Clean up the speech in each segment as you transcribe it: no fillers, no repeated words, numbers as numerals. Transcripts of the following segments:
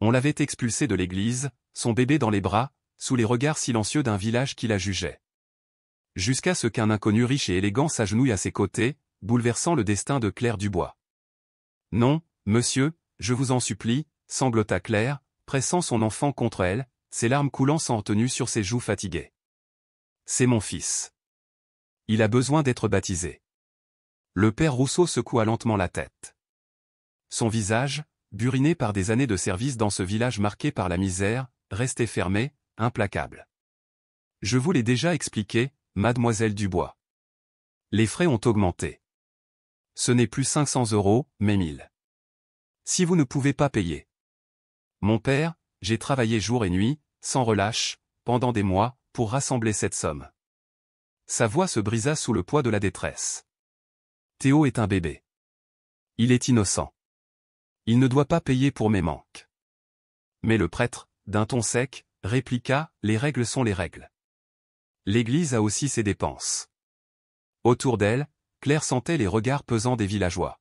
On l'avait expulsée de l'église, son bébé dans les bras, sous les regards silencieux d'un village qui la jugeait. Jusqu'à ce qu'un inconnu riche et élégant s'agenouille à ses côtés, bouleversant le destin de Claire Dubois. « Non, monsieur, je vous en supplie », sanglota Claire, pressant son enfant contre elle, ses larmes coulant sans retenue sur ses joues fatiguées. « C'est mon fils. Il a besoin d'être baptisé. » Le père Rousseau secoua lentement la tête. Son visage, buriné par des années de service dans ce village marqué par la misère, restait fermé, implacable. « Je vous l'ai déjà expliqué, mademoiselle Dubois. Les frais ont augmenté. Ce n'est plus 500 €, mais 1000. Si vous ne pouvez pas payer. Mon père, j'ai travaillé jour et nuit, sans relâche, pendant des mois, pour rassembler cette somme. » Sa voix se brisa sous le poids de la détresse. Théo est un bébé. Il est innocent. Il ne doit pas payer pour mes manques. Mais le prêtre, d'un ton sec, répliqua, « Les règles sont les règles. L'Église a aussi ses dépenses. » Autour d'elle, Claire sentait les regards pesants des villageois.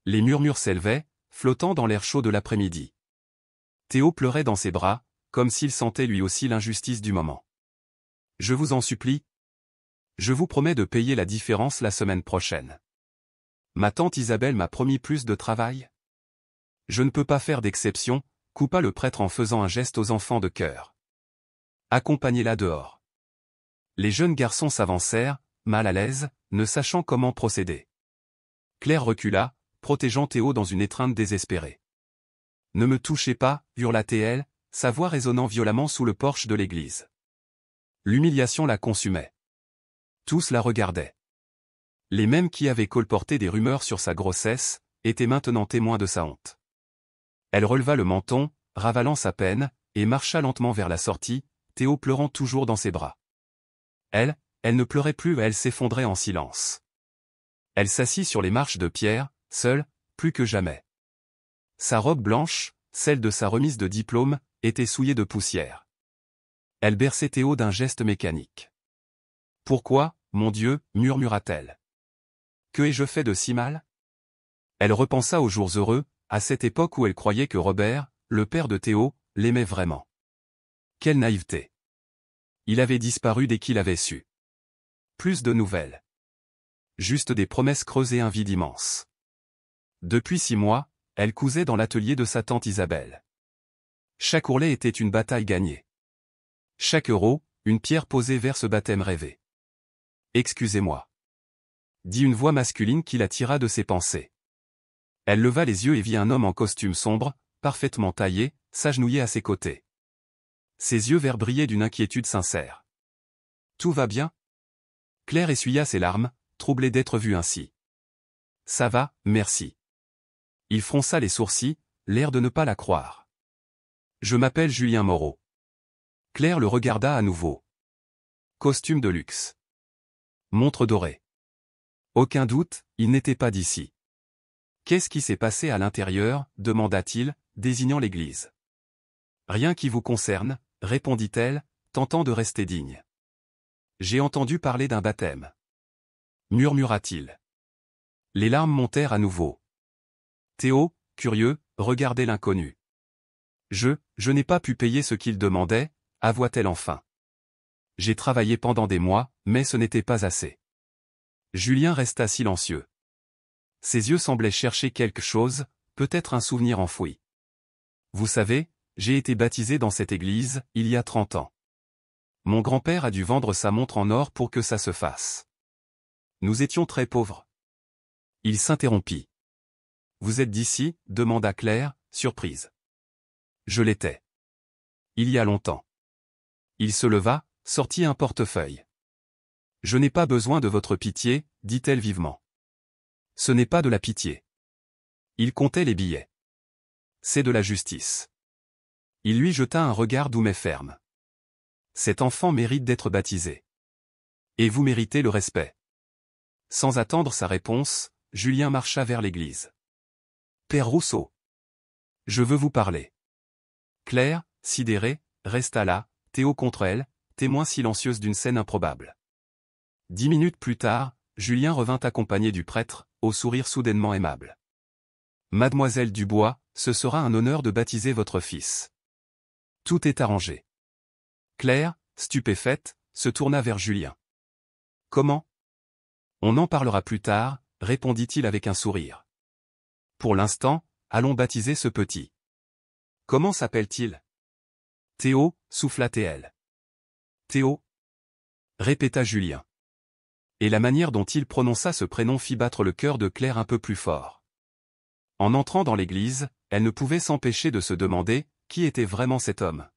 Les murmures s'élevaient, flottant dans l'air chaud de l'après-midi. Théo pleurait dans ses bras, comme s'il sentait lui aussi l'injustice du moment. « Je vous en supplie. Je vous promets de payer la différence la semaine prochaine. Ma tante Isabelle m'a promis plus de travail. » « Je ne peux pas faire d'exception, » coupa le prêtre en faisant un geste aux enfants de chœur. « Accompagnez-la dehors. » Les jeunes garçons s'avancèrent, mal à l'aise, ne sachant comment procéder. Claire recula, protégeant Théo dans une étreinte désespérée. « Ne me touchez pas, » hurla-t-elle, sa voix résonnant violemment sous le porche de l'église. L'humiliation la consumait. Tous la regardaient. Les mêmes qui avaient colporté des rumeurs sur sa grossesse, étaient maintenant témoins de sa honte. Elle releva le menton, ravalant sa peine, et marcha lentement vers la sortie, Théo pleurant toujours dans ses bras. Elle ne pleurait plus, elle s'effondrait en silence. Elle s'assit sur les marches de pierre, seule, plus que jamais. Sa robe blanche, celle de sa remise de diplôme, était souillée de poussière. Elle berçait Théo d'un geste mécanique. « Pourquoi, mon Dieu, murmura-t-elle. Que ai-je fait de si mal ?» Elle repensa aux jours heureux, à cette époque où elle croyait que Robert, le père de Théo, l'aimait vraiment. Quelle naïveté. Il avait disparu dès qu'il avait su. Plus de nouvelles. Juste des promesses creuses et un vide immense. Depuis 6 mois, elle cousait dans l'atelier de sa tante Isabelle. Chaque ourlet était une bataille gagnée. Chaque euro, une pierre posée vers ce baptême rêvé. « Excusez-moi. » dit une voix masculine qui la tira de ses pensées. Elle leva les yeux et vit un homme en costume sombre, parfaitement taillé, s'agenouiller à ses côtés. Ses yeux verts brillaient d'une inquiétude sincère. « Tout va bien ?» Claire essuya ses larmes, troublée d'être vue ainsi. « Ça va, merci. » Il fronça les sourcils, l'air de ne pas la croire. « Je m'appelle Julien Moreau. » Claire le regarda à nouveau. Costume de luxe. Montre dorée. Aucun doute, il n'était pas d'ici. « Qu'est-ce qui s'est passé à l'intérieur » demanda-t-il, désignant l'église. « Rien qui vous concerne, » répondit-elle, tentant de rester digne. « J'ai entendu parler d'un baptême. » murmura-t-il. Les larmes montèrent à nouveau. Théo, curieux, regardait l'inconnu. « Je n'ai pas pu payer ce qu'il demandait » avoua-t-elle enfin. « J'ai travaillé pendant des mois, mais ce n'était pas assez. » Julien resta silencieux. Ses yeux semblaient chercher quelque chose, peut-être un souvenir enfoui. « Vous savez, j'ai été baptisé dans cette église, il y a 30 ans. Mon grand-père a dû vendre sa montre en or pour que ça se fasse. Nous étions très pauvres. » Il s'interrompit. « Vous êtes d'ici » demanda Claire, surprise. « Je l'étais. Il y a longtemps. » Il se leva, sortit un portefeuille. « Je n'ai pas besoin de votre pitié, » dit-elle vivement. « Ce n'est pas de la pitié. » Il comptait les billets. « C'est de la justice. » Il lui jeta un regard doux mais ferme. « Cet enfant mérite d'être baptisé. Et vous méritez le respect. » Sans attendre sa réponse, Julien marcha vers l'église. « Père Rousseau. Je veux vous parler. » Claire, sidérée, resta là, Théo contre elle, témoin silencieuse d'une scène improbable. 10 minutes plus tard, Julien revint accompagné du prêtre, au sourire soudainement aimable. « Mademoiselle Dubois, ce sera un honneur de baptiser votre fils. Tout est arrangé. Claire, stupéfaite, se tourna vers Julien. Comment? On en parlera plus tard, répondit-il avec un sourire. Pour l'instant, allons baptiser ce petit. Comment s'appelle-t-il? Théo, souffla-t-elle. Théo? Répéta Julien. Et la manière dont il prononça ce prénom fit battre le cœur de Claire un peu plus fort. En entrant dans l'église, elle ne pouvait s'empêcher de se demander qui était vraiment cet homme.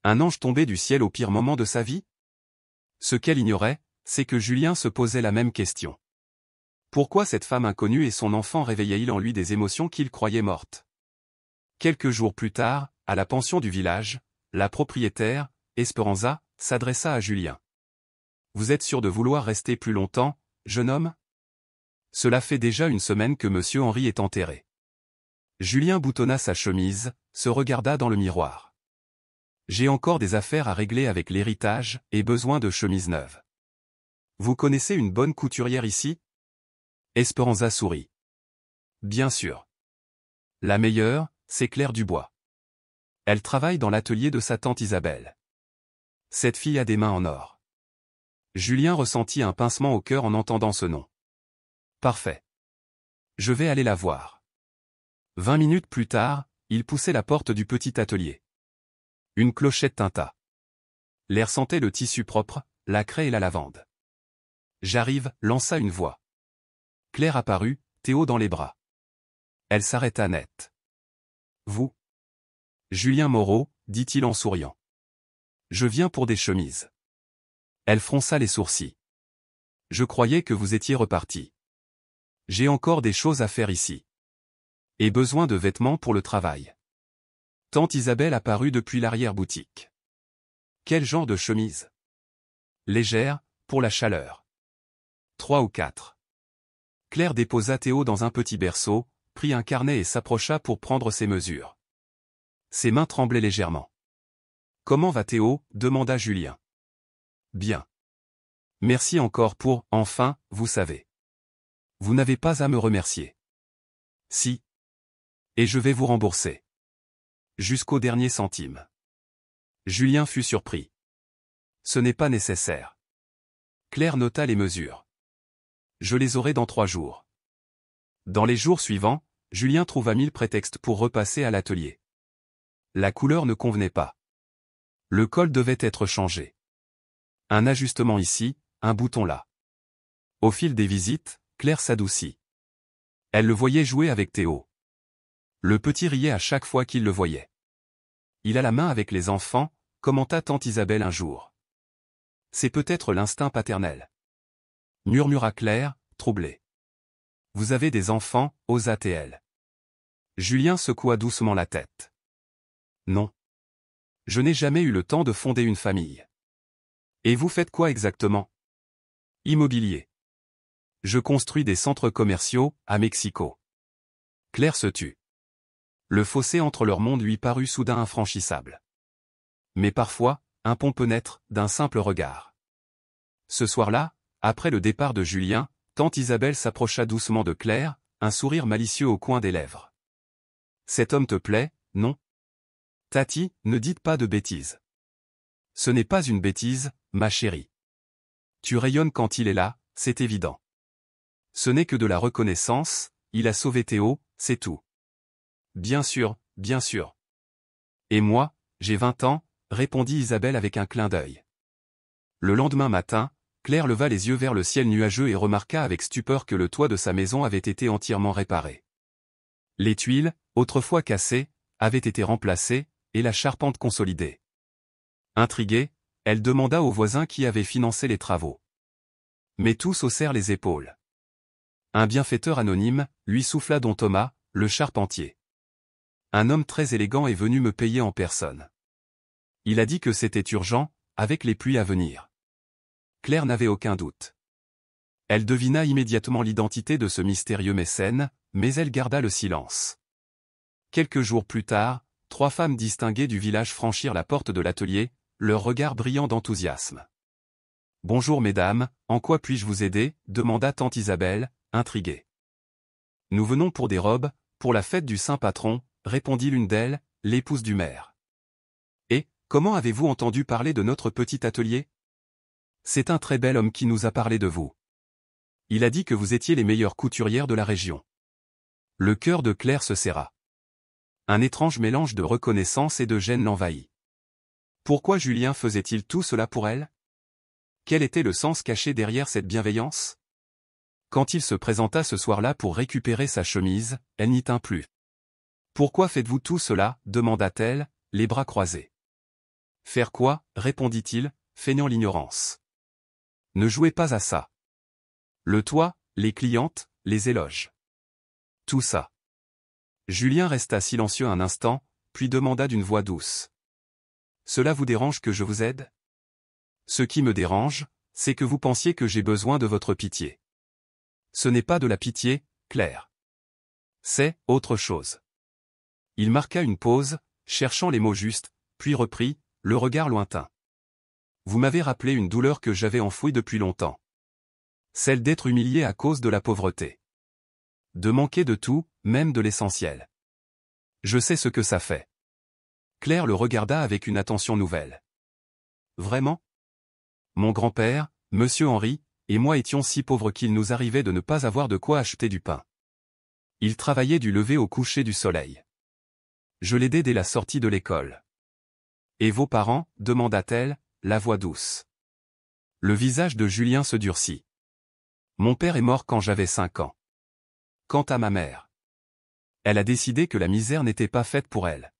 Un ange tombé du ciel au pire moment de sa vie? Ce qu'elle ignorait, c'est que Julien se posait la même question. Pourquoi cette femme inconnue et son enfant réveillaient-ils en lui des émotions qu'il croyait mortes? Quelques jours plus tard, à la pension du village, la propriétaire, Esperanza, s'adressa à Julien. « Vous êtes sûr de vouloir rester plus longtemps, jeune homme? Cela fait déjà une semaine que monsieur Henri est enterré. » Julien boutonna sa chemise, se regarda dans le miroir. « J'ai encore des affaires à régler avec l'héritage et besoin de chemises neuves. Vous connaissez une bonne couturière ici? » Esperanza sourit. « Bien sûr. La meilleure, c'est Claire Dubois. Elle travaille dans l'atelier de sa tante Isabelle. Cette fille a des mains en or. » Julien ressentit un pincement au cœur en entendant ce nom. « Parfait. Je vais aller la voir. » 20 minutes plus tard, il poussait la porte du petit atelier. Une clochette tinta. L'air sentait le tissu propre, la craie et la lavande. « J'arrive » lança une voix. Claire apparut, Théo dans les bras. Elle s'arrêta net. « Vous? » Julien Moreau, dit-il en souriant. « Je viens pour des chemises. » Elle fronça les sourcils. « Je croyais que vous étiez reparti. J'ai encore des choses à faire ici. Et besoin de vêtements pour le travail. » Tante Isabelle apparut depuis l'arrière-boutique. « Quel genre de chemise? » Légère, pour la chaleur. 3 ou 4. Claire déposa Théo dans un petit berceau, prit un carnet et s'approcha pour prendre ses mesures. Ses mains tremblaient légèrement. « Comment va Théo? » demanda Julien. « Bien. Merci encore pour, enfin, vous savez. Vous n'avez pas à me remercier. » « Si. Et je vais vous rembourser. Jusqu'au dernier centime. » Julien fut surpris. « Ce n'est pas nécessaire. » Claire nota les mesures. « Je les aurai dans 3 jours. » Dans les jours suivants, Julien trouva 1000 prétextes pour repasser à l'atelier. La couleur ne convenait pas. Le col devait être changé. Un ajustement ici, un bouton là. Au fil des visites, Claire s'adoucit. Elle le voyait jouer avec Théo. Le petit riait à chaque fois qu'il le voyait. Il a la main avec les enfants, commenta tante Isabelle un jour. C'est peut-être l'instinct paternel. Murmura Claire, troublée. Vous avez des enfants, osa-t-elle. Julien secoua doucement la tête. Non. Je n'ai jamais eu le temps de fonder une famille. Et vous faites quoi exactement? Immobilier. Je construis des centres commerciaux, à Mexico. Claire se tut. Le fossé entre leurs mondes lui parut soudain infranchissable. Mais parfois, un pont peut naître, d'un simple regard. Ce soir-là, après le départ de Julien, tante Isabelle s'approcha doucement de Claire, un sourire malicieux au coin des lèvres. Cet homme te plaît, non? Tati, ne dites pas de bêtises. Ce n'est pas une bêtise, ma chérie. Tu rayonnes quand il est là, c'est évident. Ce n'est que de la reconnaissance, il a sauvé Théo, c'est tout. Bien sûr, bien sûr. Et moi, j'ai 20 ans, répondit Isabelle avec un clin d'œil. Le lendemain matin, Claire leva les yeux vers le ciel nuageux et remarqua avec stupeur que le toit de sa maison avait été entièrement réparé. Les tuiles, autrefois cassées, avaient été remplacées, et la charpente consolidée. Intriguée, elle demanda aux voisins qui avaient financé les travaux. Mais tous haussèrent les épaules. Un bienfaiteur anonyme, lui souffla don Thomas, le charpentier. Un homme très élégant est venu me payer en personne. Il a dit que c'était urgent, avec les pluies à venir. Claire n'avait aucun doute. Elle devina immédiatement l'identité de ce mystérieux mécène, mais elle garda le silence. Quelques jours plus tard, 3 femmes distinguées du village franchirent la porte de l'atelier, leurs regards brillants d'enthousiasme. « Bonjour mesdames, en quoi puis-je vous aider » demanda tante Isabelle, intriguée. « Nous venons pour des robes, pour la fête du Saint-Patron, répondit l'une d'elles, l'épouse du maire. Et, comment avez-vous entendu parler de notre petit atelier? C'est un très bel homme qui nous a parlé de vous. Il a dit que vous étiez les meilleures couturières de la région. Le cœur de Claire se serra. Un étrange mélange de reconnaissance et de gêne l'envahit. Pourquoi Julien faisait-il tout cela pour elle? Quel était le sens caché derrière cette bienveillance? Quand il se présenta ce soir-là pour récupérer sa chemise, elle n'y tint plus. « Pourquoi faites-vous tout cela ?» demanda-t-elle, les bras croisés. « Faire quoi ?» répondit-il, feignant l'ignorance. « Ne jouez pas à ça. Le toit, les clientes, les éloges. Tout ça. » Julien resta silencieux un instant, puis demanda d'une voix douce. « Cela vous dérange que je vous aide? Ce qui me dérange, c'est que vous pensiez que j'ai besoin de votre pitié. Ce n'est pas de la pitié, Claire. C'est autre chose. » Il marqua une pause, cherchant les mots justes, puis reprit, le regard lointain. « Vous m'avez rappelé une douleur que j'avais enfouie depuis longtemps. Celle d'être humilié à cause de la pauvreté. De manquer de tout, même de l'essentiel. Je sais ce que ça fait. » Claire le regarda avec une attention nouvelle. « Vraiment? Mon grand-père, Monsieur Henri, et moi étions si pauvres qu'il nous arrivait de ne pas avoir de quoi acheter du pain. Il travaillait du lever au coucher du soleil. Je l'aidais dès la sortie de l'école. »« Et vos parents ?» demanda-t-elle, la voix douce. Le visage de Julien se durcit. « Mon père est mort quand j'avais 5 ans. Quant à ma mère, elle a décidé que la misère n'était pas faite pour elle.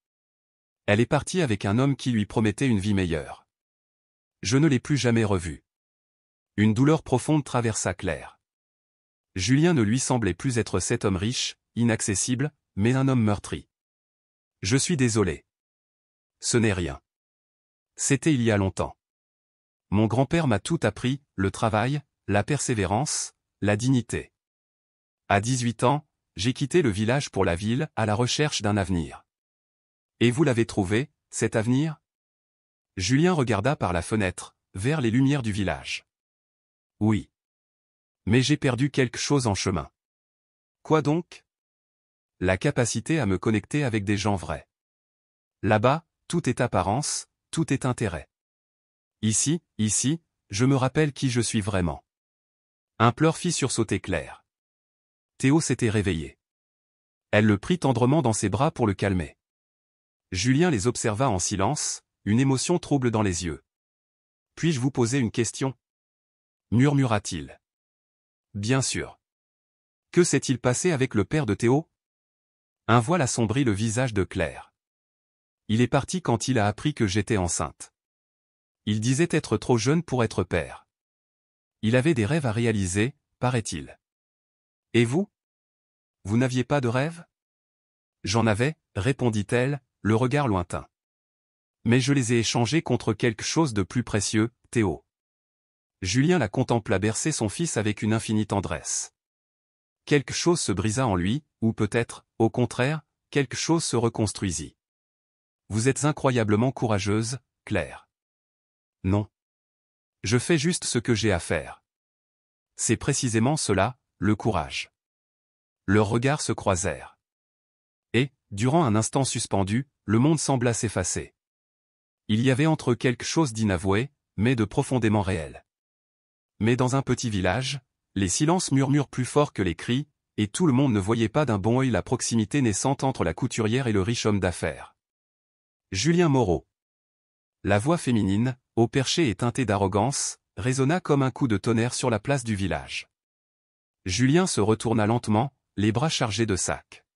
Elle est partie avec un homme qui lui promettait une vie meilleure. Je ne l'ai plus jamais revue. » Une douleur profonde traversa Claire. Julien ne lui semblait plus être cet homme riche, inaccessible, mais un homme meurtri. « Je suis désolé. Ce n'est rien. C'était il y a longtemps. Mon grand-père m'a tout appris, le travail, la persévérance, la dignité. À 18 ans, j'ai quitté le village pour la ville, à la recherche d'un avenir. Et vous l'avez trouvé, cet avenir ?» Julien regarda par la fenêtre, vers les lumières du village. « Oui. Mais j'ai perdu quelque chose en chemin. » « Quoi donc ?» ?»« La capacité à me connecter avec des gens vrais. Là-bas, tout est apparence, tout est intérêt. Ici, je me rappelle qui je suis vraiment. » Un pleur fit sursauter Claire. Théo s'était réveillé. Elle le prit tendrement dans ses bras pour le calmer. Julien les observa en silence, une émotion trouble dans les yeux. « Puis-je vous poser une question ?» murmura-t-il. « Bien sûr. Que s'est-il passé avec le père de Théo ?» Un voile assombrit le visage de Claire. « Il est parti quand il a appris que j'étais enceinte. Il disait être trop jeune pour être père. Il avait des rêves à réaliser, paraît-il. Et vous? Vous n'aviez pas de rêves? » J'en avais, répondit-elle, le regard lointain. Mais je les ai échangés contre quelque chose de plus précieux, Théo. Julien la contempla bercer son fils avec une infinie tendresse. Quelque chose se brisa en lui, ou peut-être, au contraire, quelque chose se reconstruisit. Vous êtes incroyablement courageuse, Claire. Non. Je fais juste ce que j'ai à faire. C'est précisément cela, le courage. Leurs regards se croisèrent. Et, durant un instant suspendu, le monde sembla s'effacer. Il y avait entre eux quelque chose d'inavoué, mais de profondément réel. Mais dans un petit village, les silences murmurent plus fort que les cris, et tout le monde ne voyait pas d'un bon œil la proximité naissante entre la couturière et le riche homme d'affaires. Julien Moreau. La voix féminine, au perché et teintée d'arrogance, résonna comme un coup de tonnerre sur la place du village. Julien se retourna lentement, les bras chargés de sacs.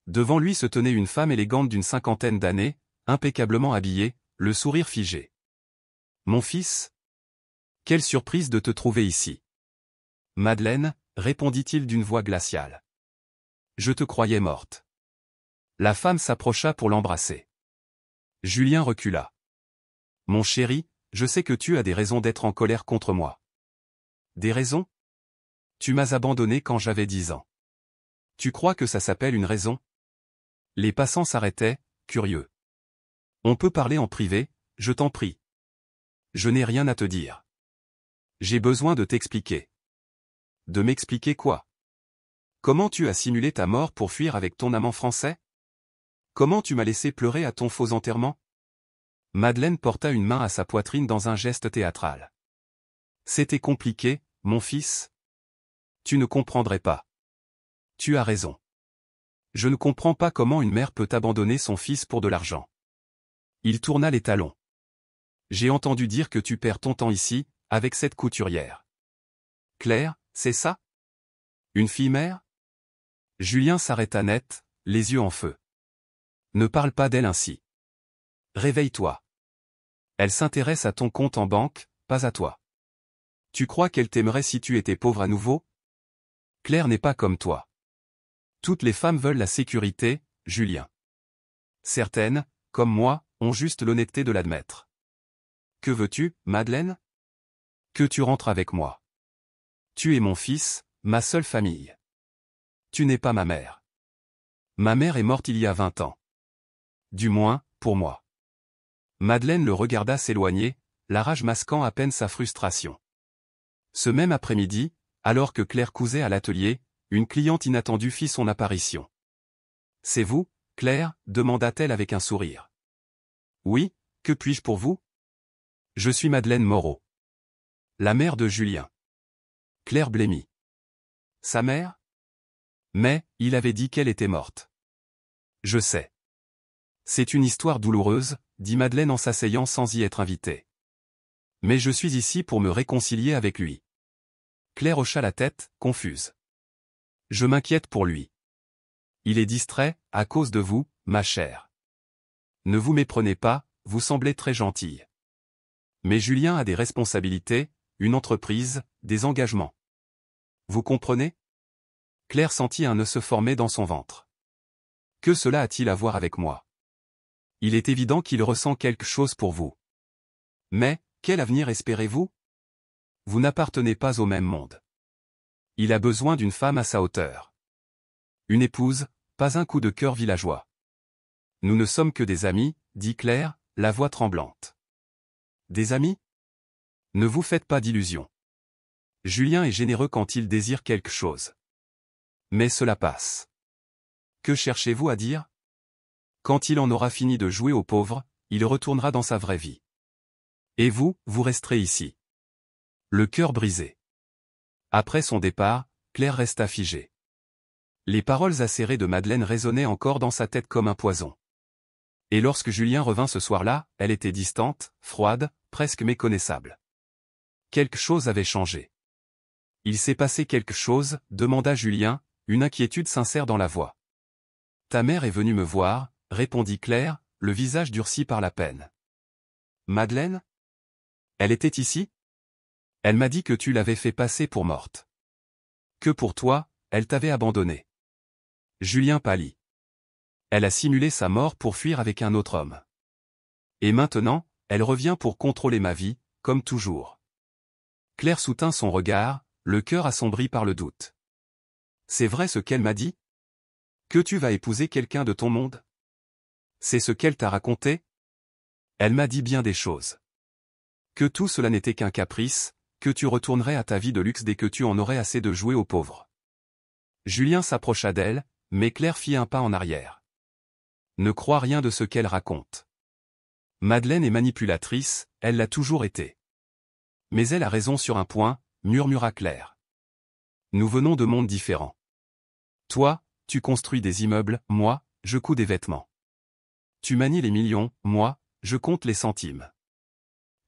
Devant lui se tenait une femme élégante d'une 50aine d'années, impeccablement habillée, le sourire figé. « Mon fils ? Quelle surprise de te trouver ici. » « Madeleine, » répondit-il d'une voix glaciale. « Je te croyais morte. » La femme s'approcha pour l'embrasser. Julien recula. « Mon chéri, je sais que tu as des raisons d'être en colère contre moi. »« Des raisons ? Tu m'as abandonné quand j'avais 10 ans. Tu crois que ça s'appelle une raison ? » Les passants s'arrêtaient, curieux. « On peut parler en privé, je t'en prie. Je n'ai rien à te dire. J'ai besoin de t'expliquer. » « De m'expliquer quoi ? Comment tu as simulé ta mort pour fuir avec ton amant français? Comment tu m'as laissé pleurer à ton faux enterrement? Madeleine porta une main à sa poitrine dans un geste théâtral. C'était compliqué, mon fils. Tu ne comprendrais pas. Tu as raison. Je ne comprends pas comment une mère peut abandonner son fils pour de l'argent. Il tourna les talons. J'ai entendu dire que tu perds ton temps ici, avec cette couturière. Claire, c'est ça? Une fille-mère? Julien s'arrêta net, les yeux en feu. Ne parle pas d'elle ainsi. Réveille-toi. Elle s'intéresse à ton compte en banque, pas à toi. Tu crois qu'elle t'aimerait si tu étais pauvre à nouveau? Claire n'est pas comme toi. Toutes les femmes veulent la sécurité, Julien. Certaines, comme moi, ont juste l'honnêteté de l'admettre. Que veux-tu, Madeleine? Que tu rentres avec moi. Tu es mon fils, ma seule famille. Tu n'es pas ma mère. Ma mère est morte il y a 20 ans. Du moins, pour moi. Madeleine le regarda s'éloigner, la rage masquant à peine sa frustration. Ce même après-midi, alors que Claire cousait à l'atelier, une cliente inattendue fit son apparition. « C'est vous, Claire ?» demanda-t-elle avec un sourire. « Oui, que puis-je pour vous ?»« Je suis Madeleine Moreau. La mère de Julien. » Claire blêmit. « Sa mère ?» Mais, il avait dit qu'elle était morte. « Je sais. C'est une histoire douloureuse, dit Madeleine en s'asseyant sans y être invitée. Mais je suis ici pour me réconcilier avec lui. » Claire hocha la tête, confuse. Je m'inquiète pour lui. Il est distrait, à cause de vous, ma chère. Ne vous méprenez pas, vous semblez très gentille. Mais Julien a des responsabilités, une entreprise, des engagements. Vous comprenez? Claire sentit un nœud se former dans son ventre. Que cela a-t-il à voir avec moi? Il est évident qu'il ressent quelque chose pour vous. Mais, quel avenir espérez-vous? Vous n'appartenez pas au même monde. Il a besoin d'une femme à sa hauteur. Une épouse, pas un coup de cœur villageois. Nous ne sommes que des amis, dit Claire, la voix tremblante. Des amis? Ne vous faites pas d'illusions. Julien est généreux quand il désire quelque chose. Mais cela passe. Que cherchez-vous à dire? Quand il en aura fini de jouer aux pauvres, il retournera dans sa vraie vie. Et vous, vous resterez ici. Le cœur brisé. Après son départ, Claire resta figée. Les paroles acérées de Madeleine résonnaient encore dans sa tête comme un poison. Et lorsque Julien revint ce soir-là, elle était distante, froide, presque méconnaissable. Quelque chose avait changé. Il s'est passé quelque chose, demanda Julien, une inquiétude sincère dans la voix. Ta mère est venue me voir, répondit Claire, le visage durci par la peine. Madeleine? Elle était ici? Elle m'a dit que tu l'avais fait passer pour morte. Que pour toi, elle t'avait abandonné. Julien pâlit. Elle a simulé sa mort pour fuir avec un autre homme. Et maintenant, elle revient pour contrôler ma vie, comme toujours. Claire soutint son regard, le cœur assombri par le doute. C'est vrai ce qu'elle m'a dit? Que tu vas épouser quelqu'un de ton monde? C'est ce qu'elle t'a raconté? Elle m'a dit bien des choses. Que tout cela n'était qu'un caprice, que tu retournerais à ta vie de luxe dès que tu en aurais assez de jouer aux pauvres. Julien s'approcha d'elle, mais Claire fit un pas en arrière. Ne crois rien de ce qu'elle raconte. Madeleine est manipulatrice, elle l'a toujours été. Mais elle a raison sur un point, murmura Claire. Nous venons de mondes différents. Toi, tu construis des immeubles, moi, je couds des vêtements. Tu manies les millions, moi, je compte les centimes.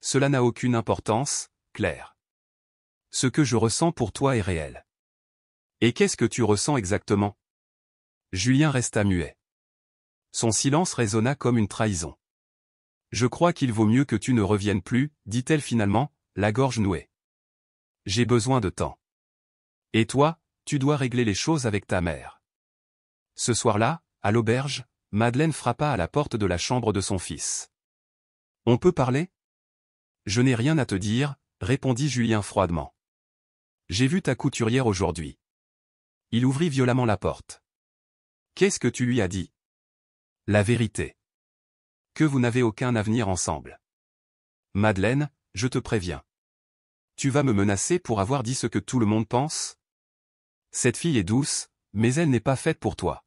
Cela n'a aucune importance, Claire. Ce que je ressens pour toi est réel. Et qu'est-ce que tu ressens exactement? Julien resta muet. Son silence résonna comme une trahison. Je crois qu'il vaut mieux que tu ne reviennes plus, dit-elle finalement, la gorge nouée. J'ai besoin de temps. Et toi, tu dois régler les choses avec ta mère. Ce soir-là, à l'auberge, Madeleine frappa à la porte de la chambre de son fils. On peut parler? Je n'ai rien à te dire, répondit Julien froidement. J'ai vu ta couturière aujourd'hui. Il ouvrit violemment la porte. Qu'est-ce que tu lui as dit? La vérité. Que vous n'avez aucun avenir ensemble. Madeleine, je te préviens. Tu vas me menacer pour avoir dit ce que tout le monde pense? Cette fille est douce, mais elle n'est pas faite pour toi.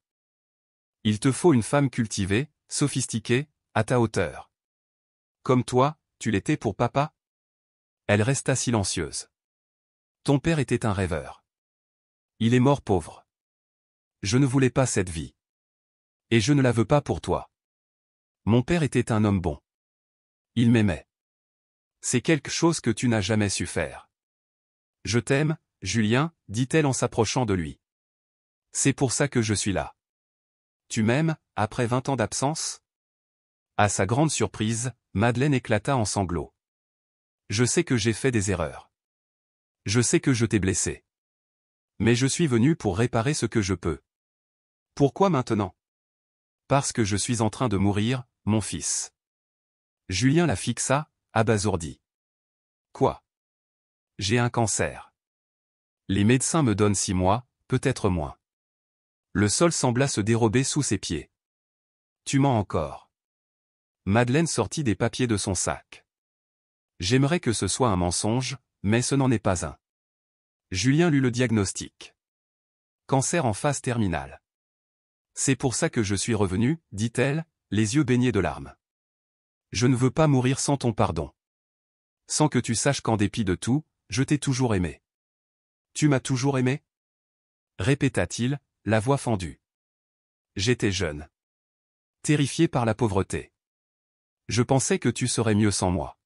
Il te faut une femme cultivée, sophistiquée, à ta hauteur. Comme toi, tu l'étais pour papa? Elle resta silencieuse. Ton père était un rêveur. Il est mort pauvre. Je ne voulais pas cette vie. Et je ne la veux pas pour toi. Mon père était un homme bon. Il m'aimait. C'est quelque chose que tu n'as jamais su faire. Je t'aime, Julien, dit-elle en s'approchant de lui. C'est pour ça que je suis là. Tu m'aimes, après 20 ans d'absence? À sa grande surprise, Madeleine éclata en sanglots. Je sais que j'ai fait des erreurs. Je sais que je t'ai blessé. Mais je suis venu pour réparer ce que je peux. Pourquoi maintenant? Parce que je suis en train de mourir, mon fils. Julien la fixa, abasourdi. Quoi? J'ai un cancer. Les médecins me donnent 6 mois, peut-être moins. Le sol sembla se dérober sous ses pieds. Tu mens encore. Madeleine sortit des papiers de son sac. J'aimerais que ce soit un mensonge, mais ce n'en est pas un. Julien lut le diagnostic. Cancer en phase terminale. C'est pour ça que je suis revenu, dit-elle, les yeux baignés de larmes. Je ne veux pas mourir sans ton pardon. Sans que tu saches qu'en dépit de tout, je t'ai toujours aimé. Tu m'as toujours aimé? Répéta-t-il, la voix fendue. J'étais jeune. Terrifié par la pauvreté. Je pensais que tu serais mieux sans moi.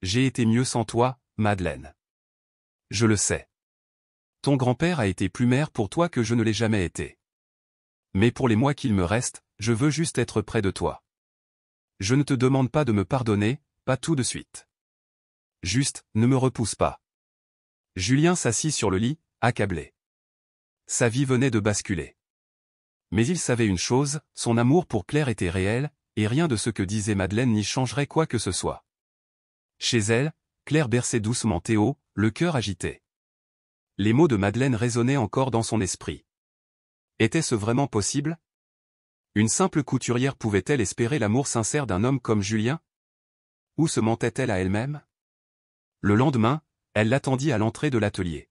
J'ai été mieux sans toi, Madeleine. Je le sais. Ton grand-père a été plus mère pour toi que je ne l'ai jamais été. Mais pour les mois qu'il me reste, je veux juste être près de toi. Je ne te demande pas de me pardonner, pas tout de suite. Juste, ne me repousse pas. Julien s'assit sur le lit, accablé. Sa vie venait de basculer. Mais il savait une chose, son amour pour Claire était réel, et rien de ce que disait Madeleine n'y changerait quoi que ce soit. Chez elle, Claire berçait doucement Théo, le cœur agité. Les mots de Madeleine résonnaient encore dans son esprit. Était-ce vraiment possible? Une simple couturière pouvait-elle espérer l'amour sincère d'un homme comme Julien? Ou se mentait-elle à elle-même? Le lendemain, elle l'attendit à l'entrée de l'atelier.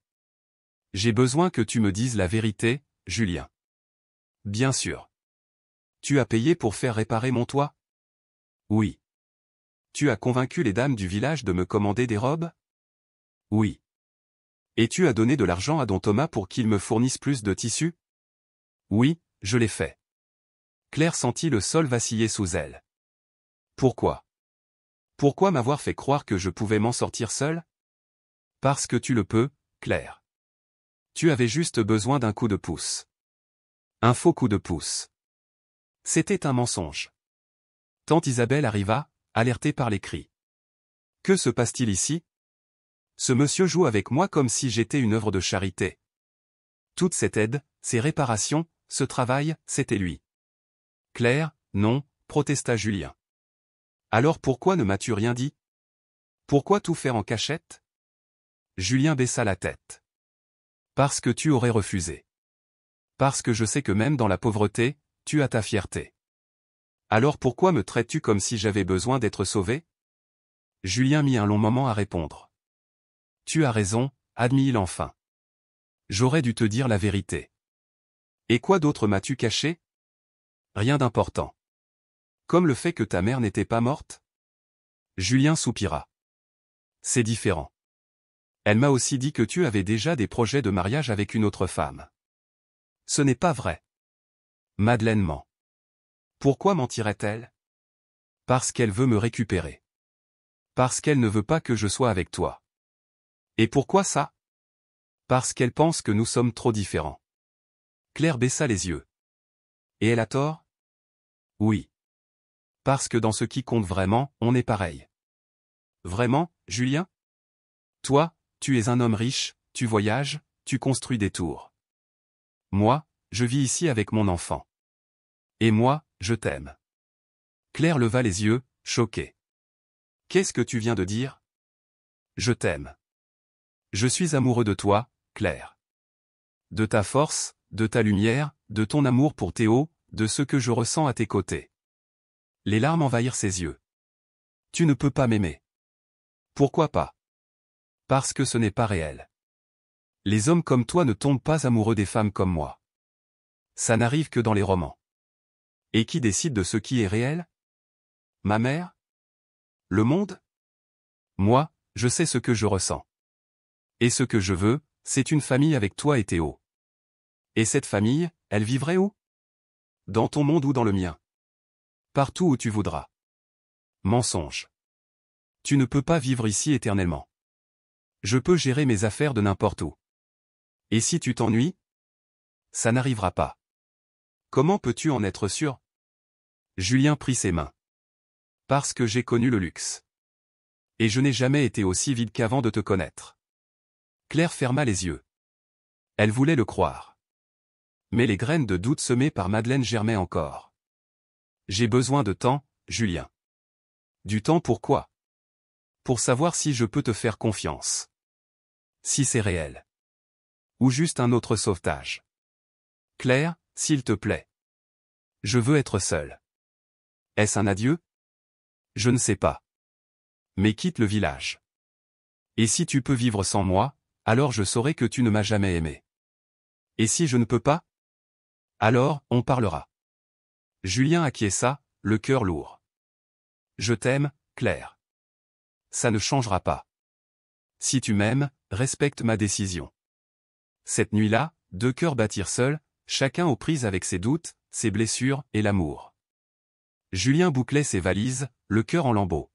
J'ai besoin que tu me dises la vérité, Julien. Bien sûr. Tu as payé pour faire réparer mon toit? Oui. Tu as convaincu les dames du village de me commander des robes? Oui. Et tu as donné de l'argent à don Thomas pour qu'il me fournisse plus de tissus? Oui, je l'ai fait. Claire sentit le sol vaciller sous elle. Pourquoi? Pourquoi m'avoir fait croire que je pouvais m'en sortir seule? Parce que tu le peux, Claire. Tu avais juste besoin d'un coup de pouce. Un faux coup de pouce. C'était un mensonge. Tante Isabelle arriva, alertée par les cris. Que se passe-t-il ici? Ce monsieur joue avec moi comme si j'étais une œuvre de charité. Toute cette aide, ces réparations, ce travail, c'était lui. Claire, non, protesta Julien. Alors pourquoi ne m'as-tu rien dit? Pourquoi tout faire en cachette? Julien baissa la tête. Parce que tu aurais refusé. Parce que je sais que même dans la pauvreté, tu as ta fierté. Alors pourquoi me traites-tu comme si j'avais besoin d'être sauvé? Julien mit un long moment à répondre. Tu as raison, admit-il enfin. J'aurais dû te dire la vérité. Et quoi d'autre m'as-tu caché? Rien d'important. Comme le fait que ta mère n'était pas morte? Julien soupira. C'est différent. Elle m'a aussi dit que tu avais déjà des projets de mariage avec une autre femme. Ce n'est pas vrai. Madeleine ment. Pourquoi mentirait-elle? Parce qu'elle veut me récupérer. Parce qu'elle ne veut pas que je sois avec toi. Et pourquoi ça? Parce qu'elle pense que nous sommes trop différents. Claire baissa les yeux. Et elle a tort? Oui. Parce que dans ce qui compte vraiment, on est pareil. Vraiment, Julien? Toi, tu es un homme riche, tu voyages, tu construis des tours. Moi, je vis ici avec mon enfant. Et moi, je t'aime. Claire leva les yeux, choquée. Qu'est-ce que tu viens de dire? Je t'aime. Je suis amoureux de toi, Claire. De ta force, de ta lumière, de ton amour pour Théo, de ce que je ressens à tes côtés. Les larmes envahirent ses yeux. Tu ne peux pas m'aimer. Pourquoi pas? Parce que ce n'est pas réel. Les hommes comme toi ne tombent pas amoureux des femmes comme moi. Ça n'arrive que dans les romans. Et qui décide de ce qui est réel? Ma mère? Le monde? Moi, je sais ce que je ressens. Et ce que je veux, c'est une famille avec toi et Théo. Et cette famille, elle vivrait où? Dans ton monde ou dans le mien? Partout où tu voudras. Mensonge. Tu ne peux pas vivre ici éternellement. Je peux gérer mes affaires de n'importe où. Et si tu t'ennuies? Ça n'arrivera pas. Comment peux-tu en être sûr? Julien prit ses mains. Parce que j'ai connu le luxe. Et je n'ai jamais été aussi vide qu'avant de te connaître. Claire ferma les yeux. Elle voulait le croire. Mais les graines de doute semées par Madeleine germaient encore. J'ai besoin de temps, Julien. Du temps pour quoi? Pour savoir si je peux te faire confiance. Si c'est réel. Ou juste un autre sauvetage. Claire, s'il te plaît. Je veux être seul. Est-ce un adieu? Je ne sais pas. Mais quitte le village. Et si tu peux vivre sans moi, alors je saurai que tu ne m'as jamais aimé. Et si je ne peux pas? Alors, on parlera. Julien acquiesça, le cœur lourd. Je t'aime, Claire. Ça ne changera pas. Si tu m'aimes, respecte ma décision. Cette nuit-là, deux cœurs battirent seuls, chacun aux prises avec ses doutes, ses blessures et l'amour. Julien bouclait ses valises, le cœur en lambeaux.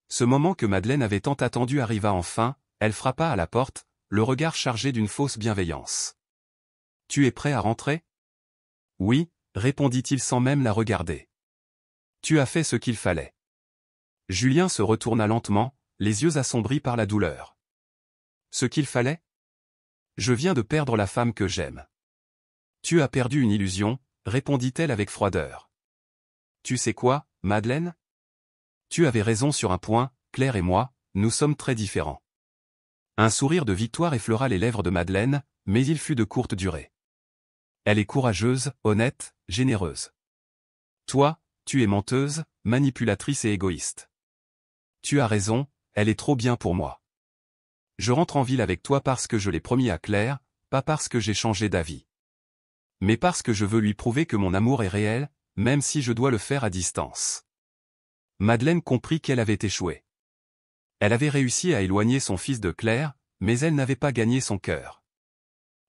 Ce moment que Madeleine avait tant attendu arriva enfin, elle frappa à la porte, le regard chargé d'une fausse bienveillance. « Tu es prêt à rentrer? » « Oui, » répondit-il sans même la regarder. « Tu as fait ce qu'il fallait. » Julien se retourna lentement, les yeux assombris par la douleur. « Ce qu'il fallait? Je viens de perdre la femme que j'aime. »« Tu as perdu une illusion, » répondit-elle avec froideur. « Tu sais quoi, Madeleine? Tu avais raison sur un point, Claire et moi, nous sommes très différents. » Un sourire de victoire effleura les lèvres de Madeleine, mais il fut de courte durée. Elle est courageuse, honnête, généreuse. Toi, tu es menteuse, manipulatrice et égoïste. Tu as raison, elle est trop bien pour moi. Je rentre en ville avec toi parce que je l'ai promis à Claire, pas parce que j'ai changé d'avis. Mais parce que je veux lui prouver que mon amour est réel, même si je dois le faire à distance. Madeleine comprit qu'elle avait échoué. Elle avait réussi à éloigner son fils de Claire, mais elle n'avait pas gagné son cœur.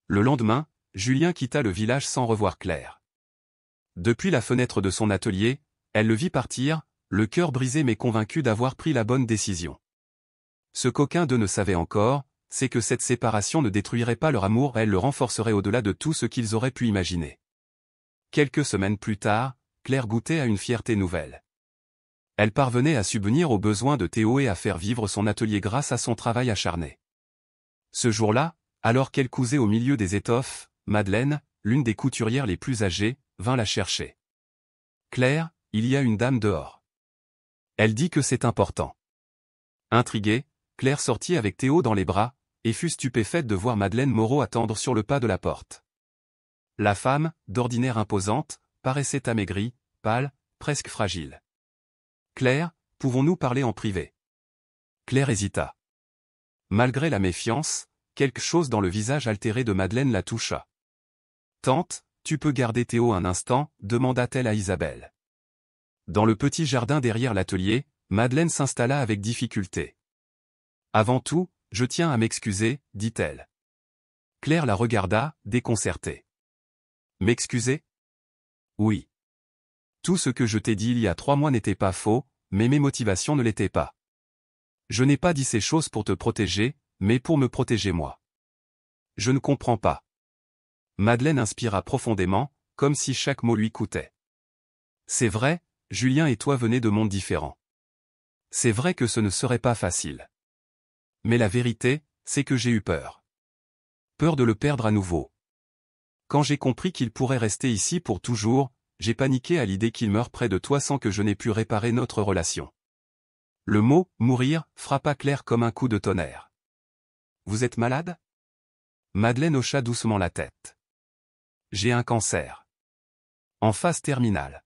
Le lendemain, Julien quitta le village sans revoir Claire. Depuis la fenêtre de son atelier, elle le vit partir, le cœur brisé mais convaincu d'avoir pris la bonne décision. Ce qu'aucun d'eux ne savait encore, c'est que cette séparation ne détruirait pas leur amour, elle le renforcerait au-delà de tout ce qu'ils auraient pu imaginer. Quelques semaines plus tard, Claire goûtait à une fierté nouvelle. Elle parvenait à subvenir aux besoins de Théo et à faire vivre son atelier grâce à son travail acharné. Ce jour-là, alors qu'elle cousait au milieu des étoffes, Madeleine, l'une des couturières les plus âgées, vint la chercher. « Claire, il y a une dame dehors. » Elle dit que c'est important. Intriguée, Claire sortit avec Théo dans les bras, et fut stupéfaite de voir Madeleine Moreau attendre sur le pas de la porte. La femme, d'ordinaire imposante, paraissait amaigrie, pâle, presque fragile. « Claire, pouvons-nous parler en privé ?» Claire hésita. Malgré la méfiance, quelque chose dans le visage altéré de Madeleine la toucha. « Tante, tu peux garder Théo un instant ?» demanda-t-elle à Isabelle. Dans le petit jardin derrière l'atelier, Madeleine s'installa avec difficulté. « Avant tout, je tiens à m'excuser, dit-elle. Claire la regarda, déconcertée. « M'excuser? Oui. Tout ce que je t'ai dit il y a 3 mois n'était pas faux, mais mes motivations ne l'étaient pas. Je n'ai pas dit ces choses pour te protéger, mais pour me protéger moi. Je ne comprends pas. » Madeleine inspira profondément, comme si chaque mot lui coûtait. « C'est vrai, Julien et toi venez de mondes différents. C'est vrai que ce ne serait pas facile. Mais la vérité, c'est que j'ai eu peur. Peur de le perdre à nouveau. Quand j'ai compris qu'il pourrait rester ici pour toujours, j'ai paniqué à l'idée qu'il meure près de toi sans que je n'ai pu réparer notre relation. » Le mot « mourir » frappa Claire comme un coup de tonnerre. « Vous êtes malade ?» Madeleine hocha doucement la tête. « J'ai un cancer. En phase terminale.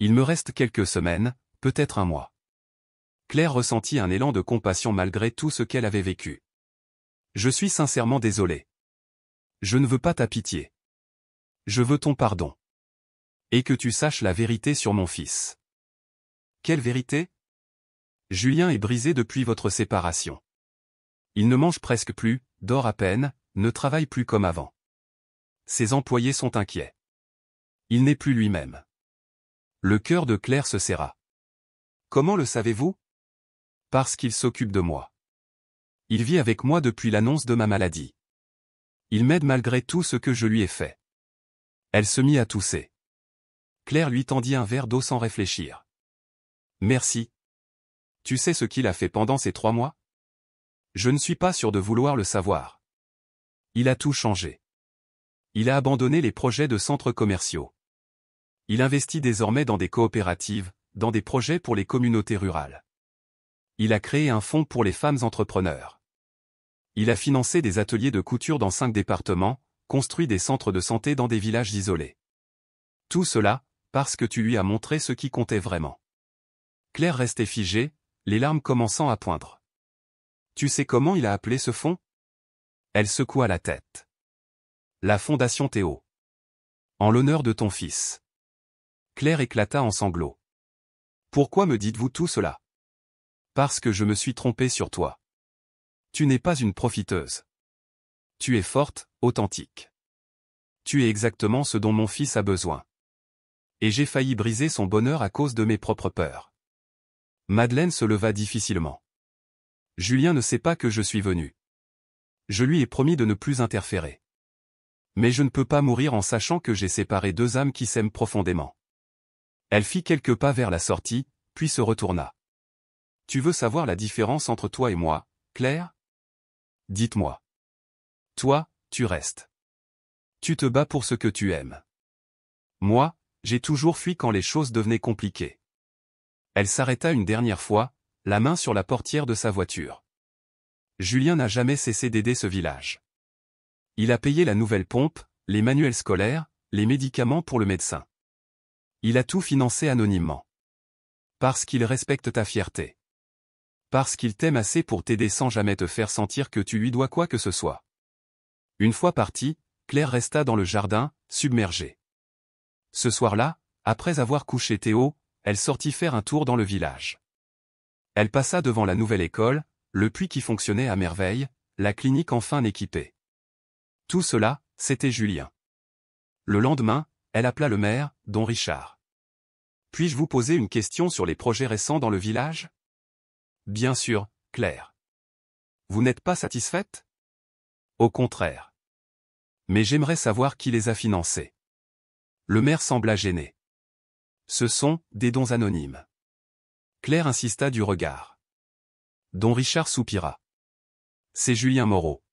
Il me reste quelques semaines, peut-être un mois. » Claire ressentit un élan de compassion malgré tout ce qu'elle avait vécu. « Je suis sincèrement désolé. Je ne veux pas ta pitié. Je veux ton pardon. Et que tu saches la vérité sur mon fils. Quelle vérité? Julien est brisé depuis votre séparation. Il ne mange presque plus, dort à peine, ne travaille plus comme avant. Ses employés sont inquiets. Il n'est plus lui-même. Le cœur de Claire se serra. Comment le savez-vous? Parce qu'il s'occupe de moi. Il vit avec moi depuis l'annonce de ma maladie. Il m'aide malgré tout ce que je lui ai fait. Elle se mit à tousser. Claire lui tendit un verre d'eau sans réfléchir. Merci. Tu sais ce qu'il a fait pendant ces 3 mois? Je ne suis pas sûr de vouloir le savoir. Il a tout changé. Il a abandonné les projets de centres commerciaux. Il investit désormais dans des coopératives, dans des projets pour les communautés rurales. Il a créé un fonds pour les femmes entrepreneurs. Il a financé des ateliers de couture dans 5 départements, construit des centres de santé dans des villages isolés. Tout cela, parce que tu lui as montré ce qui comptait vraiment. Claire restait figée, les larmes commençant à poindre. Tu sais comment il a appelé ce fonds? Elle secoua la tête. La Fondation Théo. En l'honneur de ton fils. Claire éclata en sanglots. Pourquoi me dites-vous tout cela? Parce que je me suis trompé sur toi. Tu n'es pas une profiteuse. Tu es forte, authentique. Tu es exactement ce dont mon fils a besoin. Et j'ai failli briser son bonheur à cause de mes propres peurs. Madeleine se leva difficilement. Julien ne sait pas que je suis venu. Je lui ai promis de ne plus interférer. Mais je ne peux pas mourir en sachant que j'ai séparé 2 âmes qui s'aiment profondément. Elle fit quelques pas vers la sortie, puis se retourna. Tu veux savoir la différence entre toi et moi, Claire? Dites-moi. Toi, tu restes. Tu te bats pour ce que tu aimes. Moi, j'ai toujours fui quand les choses devenaient compliquées. Elle s'arrêta une dernière fois, la main sur la portière de sa voiture. Julien n'a jamais cessé d'aider ce village. Il a payé la nouvelle pompe, les manuels scolaires, les médicaments pour le médecin. Il a tout financé anonymement. Parce qu'il respecte ta fierté. Parce qu'il t'aime assez pour t'aider sans jamais te faire sentir que tu lui dois quoi que ce soit. Une fois partie, Claire resta dans le jardin, submergée. Ce soir-là, après avoir couché Théo, elle sortit faire un tour dans le village. Elle passa devant la nouvelle école, le puits qui fonctionnait à merveille, la clinique enfin équipée. Tout cela, c'était Julien. Le lendemain, elle appela le maire, don Richard. Puis-je vous poser une question sur les projets récents dans le village? Bien sûr, Claire. Vous n'êtes pas satisfaite? Au contraire. Mais j'aimerais savoir qui les a financés. Le maire sembla gêné. Ce sont des dons anonymes. Claire insista du regard. Don Richard soupira. C'est Julien Moreau.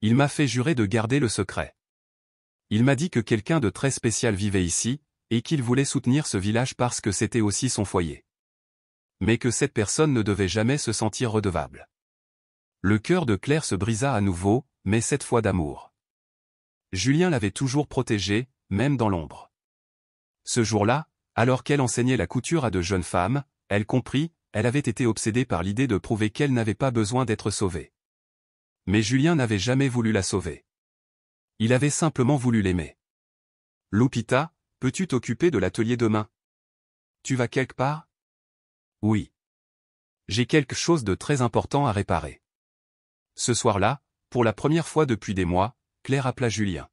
Il m'a fait jurer de garder le secret. Il m'a dit que quelqu'un de très spécial vivait ici, et qu'il voulait soutenir ce village parce que c'était aussi son foyer. Mais que cette personne ne devait jamais se sentir redevable. Le cœur de Claire se brisa à nouveau, mais cette fois d'amour. Julien l'avait toujours protégée, même dans l'ombre. Ce jour-là, alors qu'elle enseignait la couture à de jeunes femmes, elle comprit, elle avait été obsédée par l'idée de prouver qu'elle n'avait pas besoin d'être sauvée. Mais Julien n'avait jamais voulu la sauver. Il avait simplement voulu l'aimer. Lupita, peux-tu t'occuper de l'atelier demain? Tu vas quelque part? Oui. J'ai quelque chose de très important à réparer. Ce soir-là, pour la première fois depuis des mois, Claire appela Julien.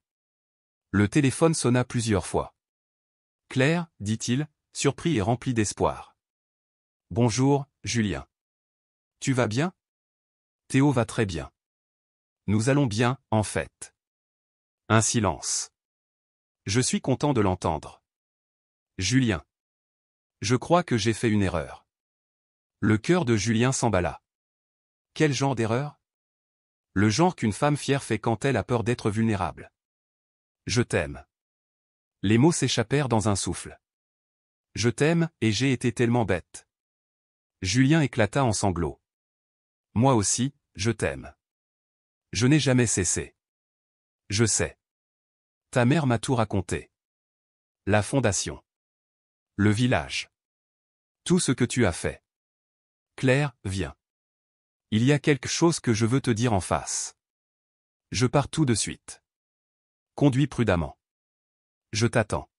Le téléphone sonna plusieurs fois. Claire, dit-il, surpris et rempli d'espoir. Bonjour, Julien. Tu vas bien? Théo va très bien. Nous allons bien, en fait. Un silence. Je suis content de l'entendre. Julien. Je crois que j'ai fait une erreur. Le cœur de Julien s'emballa. Quel genre d'erreur? Le genre qu'une femme fière fait quand elle a peur d'être vulnérable. Je t'aime. Les mots s'échappèrent dans un souffle. Je t'aime, et j'ai été tellement bête. Julien éclata en sanglots. Moi aussi, je t'aime. Je n'ai jamais cessé. Je sais. Ta mère m'a tout raconté. La fondation. Le village. Tout ce que tu as fait. Claire, viens. Il y a quelque chose que je veux te dire en face. Je pars tout de suite. Conduis prudemment. Je t'attends.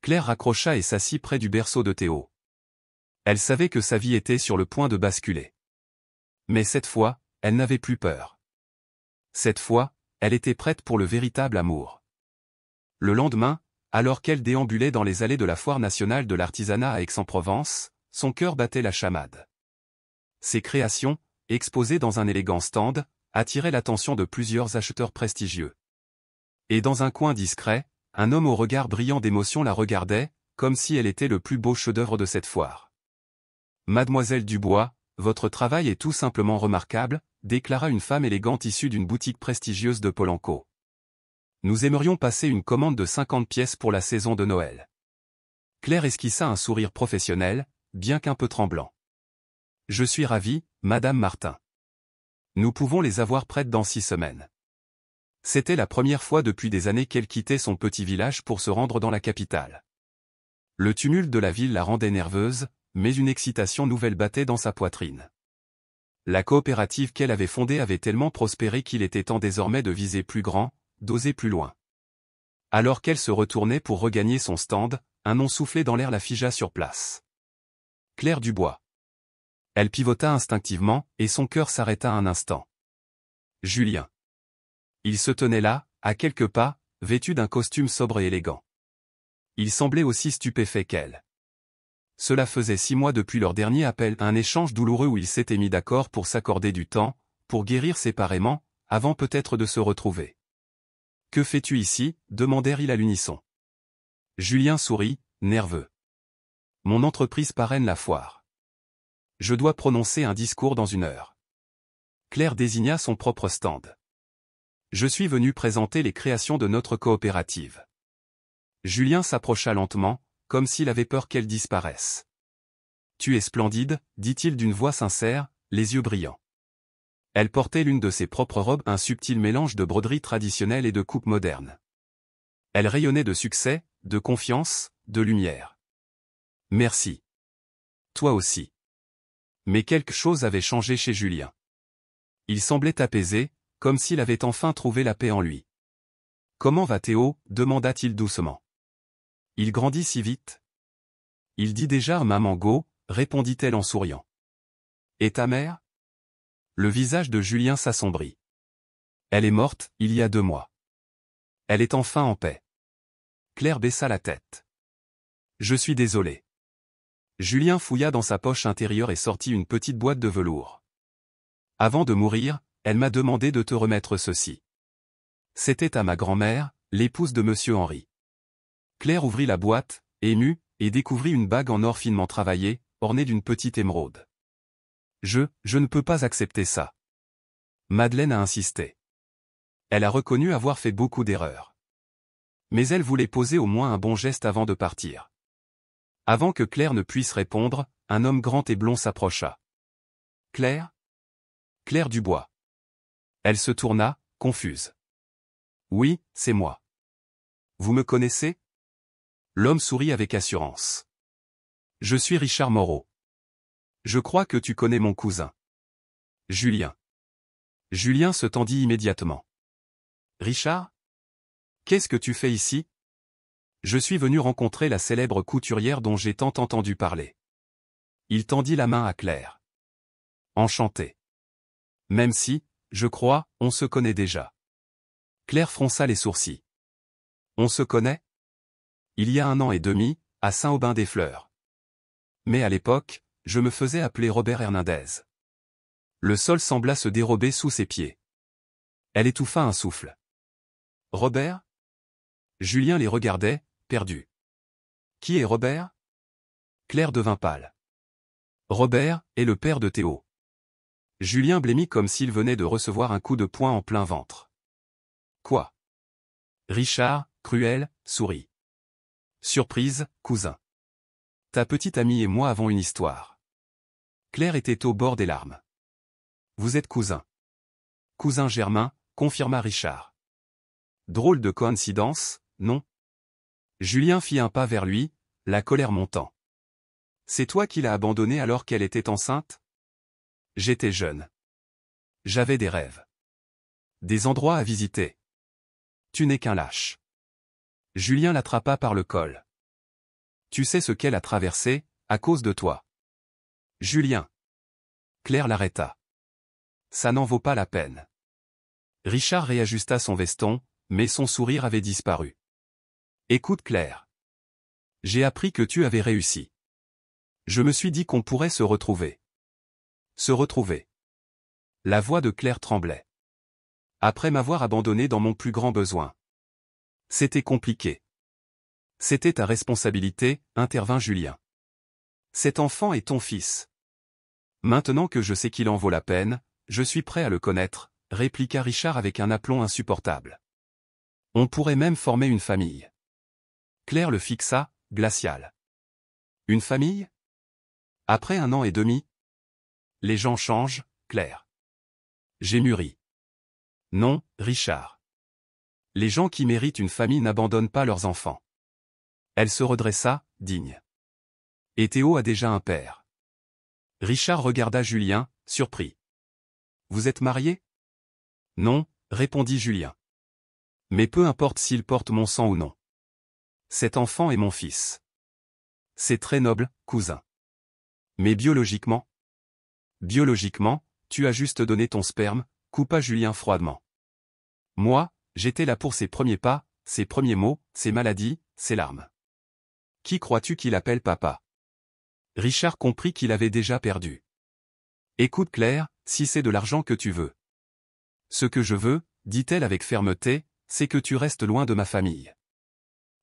Claire raccrocha et s'assit près du berceau de Théo. Elle savait que sa vie était sur le point de basculer. Mais cette fois, elle n'avait plus peur. Cette fois, elle était prête pour le véritable amour. Le lendemain, alors qu'elle déambulait dans les allées de la foire nationale de l'artisanat à Aix-en-Provence, son cœur battait la chamade. Ses créations, exposées dans un élégant stand, attiraient l'attention de plusieurs acheteurs prestigieux. Et dans un coin discret, un homme au regard brillant d'émotion la regardait, comme si elle était le plus beau chef-d'œuvre de cette foire. « Mademoiselle Dubois, votre travail est tout simplement remarquable », déclara une femme élégante issue d'une boutique prestigieuse de Polanco. « Nous aimerions passer une commande de 50 pièces pour la saison de Noël. » Claire esquissa un sourire professionnel, bien qu'un peu tremblant. « Je suis ravie, Madame Martin. Nous pouvons les avoir prêtes dans 6 semaines. » C'était la première fois depuis des années qu'elle quittait son petit village pour se rendre dans la capitale. Le tumulte de la ville la rendait nerveuse, mais une excitation nouvelle battait dans sa poitrine. La coopérative qu'elle avait fondée avait tellement prospéré qu'il était temps désormais de viser plus grand, d'oser plus loin. Alors qu'elle se retournait pour regagner son stand, un nom soufflé dans l'air la figea sur place. Claire Dubois. Elle pivota instinctivement, et son cœur s'arrêta un instant. Julien. Il se tenait là, à quelques pas, vêtu d'un costume sobre et élégant. Il semblait aussi stupéfait qu'elle. Cela faisait 6 mois depuis leur dernier appel, un échange douloureux où ils s'étaient mis d'accord pour s'accorder du temps, pour guérir séparément, avant peut-être de se retrouver. « Que fais-tu ici » demandèrent-ils à l'unisson. Julien sourit, nerveux. « Mon entreprise parraine la foire. Je dois prononcer un discours dans 1 heure. » Claire désigna son propre stand. « Je suis venu présenter les créations de notre coopérative. » Julien s'approcha lentement, comme s'il avait peur qu'elle disparaisse. « Tu es splendide » dit-il d'une voix sincère, les yeux brillants. Elle portait l'une de ses propres robes, un subtil mélange de broderie traditionnelle et de coupe moderne. Elle rayonnait de succès, de confiance, de lumière. « Merci. Toi aussi. » Mais quelque chose avait changé chez Julien. Il semblait apaisé, comme s'il avait enfin trouvé la paix en lui. « Comment va Théo » demanda-t-il doucement. « Il grandit si vite. »« Il dit déjà maman go » répondit-elle en souriant. « Et ta mère ?» Le visage de Julien s'assombrit. « Elle est morte, il y a 2 mois. Elle est enfin en paix. » Claire baissa la tête. « Je suis désolé. » Julien fouilla dans sa poche intérieure et sortit une petite boîte de velours. « Avant de mourir, elle m'a demandé de te remettre ceci. C'était à ma grand-mère, l'épouse de Monsieur Henri. » Claire ouvrit la boîte, émue, et découvrit une bague en or finement travaillée, ornée d'une petite émeraude. « Je ne peux pas accepter ça. » Madeleine a insisté. Elle a reconnu avoir fait beaucoup d'erreurs. Mais elle voulait poser au moins un bon geste avant de partir. Avant que Claire ne puisse répondre, un homme grand et blond s'approcha. « Claire » Claire Dubois. Elle se tourna, confuse. « Oui, c'est moi. Vous me connaissez » L'homme sourit avec assurance. « Je suis Richard Moreau. Je crois que tu connais mon cousin. Julien. » Julien se tendit immédiatement. « Richard ? Qu'est-ce que tu fais ici ? » « Je suis venu rencontrer la célèbre couturière dont j'ai tant entendu parler. » Il tendit la main à Claire. « Enchanté. Même si, je crois, on se connaît déjà. » Claire fronça les sourcils. « On se connaît ? Il y a 1 an et demi, à Saint-Aubin-des-Fleurs. Mais à l'époque, je me faisais appeler Robert Hernandez. » Le sol sembla se dérober sous ses pieds. Elle étouffa un souffle. « Robert ?» Julien les regardait, perdu. « Qui est Robert ?» Claire devint pâle. « Robert est le père de Théo. » Julien blêmit comme s'il venait de recevoir un coup de poing en plein ventre. « Quoi ?» Richard, cruel, sourit. « Surprise, cousin. Ta petite amie et moi avons une histoire. » Claire était au bord des larmes. « Vous êtes cousins. »« Cousin germain » confirma Richard. « Drôle de coïncidence, non ?» Julien fit un pas vers lui, la colère montant. « C'est toi qui l'as abandonnée alors qu'elle était enceinte ? J'étais jeune. J'avais des rêves. Des endroits à visiter. Tu n'es qu'un lâche. » Julien l'attrapa par le col. Tu sais ce qu'elle a traversé, à cause de toi. Julien. Claire l'arrêta. Ça n'en vaut pas la peine. Richard réajusta son veston, mais son sourire avait disparu. Écoute Claire. J'ai appris que tu avais réussi. Je me suis dit qu'on pourrait se retrouver. Se retrouver. La voix de Claire tremblait. Après m'avoir abandonné dans mon plus grand besoin. C'était compliqué. C'était ta responsabilité, intervint Julien. Cet enfant est ton fils. Maintenant que je sais qu'il en vaut la peine, je suis prêt à le connaître, répliqua Richard avec un aplomb insupportable. On pourrait même former une famille. Claire le fixa, glaciale. Une famille? Après 1 an et demi? Les gens changent, Claire. J'ai mûri. Non, Richard. Les gens qui méritent une famille n'abandonnent pas leurs enfants. Elle se redressa, digne. Et Théo a déjà un père. Richard regarda Julien, surpris. Vous êtes mariés? Non, répondit Julien. Mais peu importe s'il porte mon sang ou non. Cet enfant est mon fils. C'est très noble, cousin. Mais biologiquement? Biologiquement, tu as juste donné ton sperme, coupa Julien froidement. Moi, j'étais là pour ses premiers pas, ses premiers mots, ses maladies, ses larmes. Qui crois-tu qu'il appelle papa? Richard comprit qu'il avait déjà perdu. Écoute Claire, si c'est de l'argent que tu veux. Ce que je veux, dit-elle avec fermeté, c'est que tu restes loin de ma famille.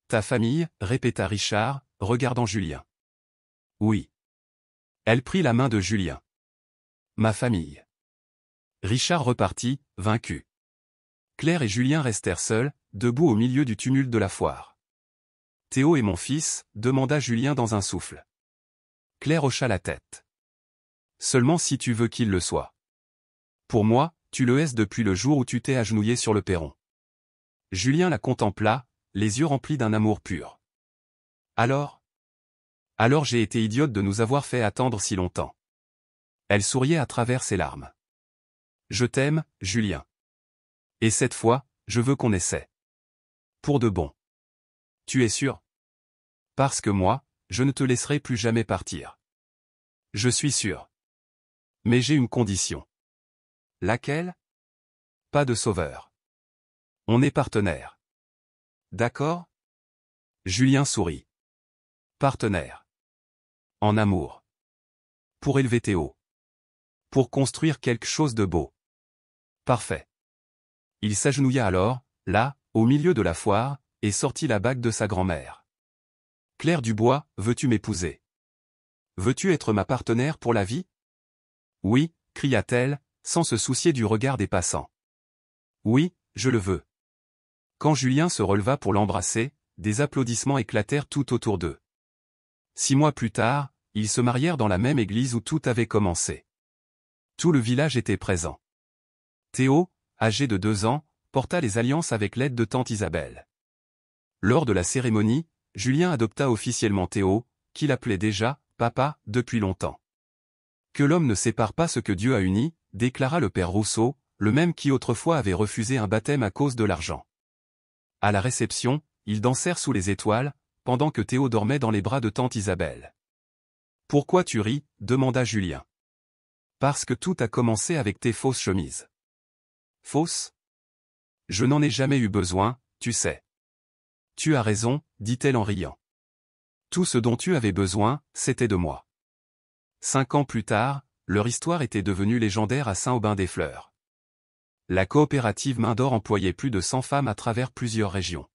Ta famille, répéta Richard, regardant Julien. Oui. Elle prit la main de Julien. Ma famille. Richard repartit, vaincu. Claire et Julien restèrent seuls, debout au milieu du tumulte de la foire. Théo est mon fils, demanda Julien dans un souffle. Claire hocha la tête. Seulement si tu veux qu'il le soit. Pour moi, tu le es depuis le jour où tu t'es agenouillé sur le perron. Julien la contempla, les yeux remplis d'un amour pur. Alors? Alors j'ai été idiote de nous avoir fait attendre si longtemps. Elle souriait à travers ses larmes. Je t'aime, Julien. Et cette fois, je veux qu'on essaie. Pour de bon. Tu es sûr? Parce que moi, je ne te laisserai plus jamais partir. Je suis sûr. Mais j'ai une condition. Laquelle? Pas de sauveur. On est partenaires. D'accord? Julien sourit. Partenaires. En amour. Pour élever Théo. Pour construire quelque chose de beau. Parfait. Il s'agenouilla alors, là, au milieu de la foire, et sortit la bague de sa grand-mère. Claire Dubois, veux-tu m'épouser? Veux-tu être ma partenaire pour la vie? Oui, cria-t-elle, sans se soucier du regard des passants. Oui, je le veux. Quand Julien se releva pour l'embrasser, des applaudissements éclatèrent tout autour d'eux. 6 mois plus tard, ils se marièrent dans la même église où tout avait commencé. Tout le village était présent. Théo, âgé de 2 ans, porta les alliances avec l'aide de tante Isabelle. Lors de la cérémonie, Julien adopta officiellement Théo, qu'il appelait déjà « papa » depuis longtemps. Que l'homme ne sépare pas ce que Dieu a uni, déclara le père Rousseau, le même qui autrefois avait refusé un baptême à cause de l'argent. À la réception, ils dansèrent sous les étoiles, pendant que Théo dormait dans les bras de tante Isabelle. « Pourquoi tu ris » demanda Julien. « Parce que tout a commencé avec tes fausses chemises. » Fausses? Je n'en ai jamais eu besoin, tu sais. Tu as raison, dit-elle en riant. Tout ce dont tu avais besoin, c'était de moi. 5 ans plus tard, leur histoire était devenue légendaire à Saint-Aubin-des-Fleurs. La coopérative Main d'Or employait plus de 100 femmes à travers plusieurs régions.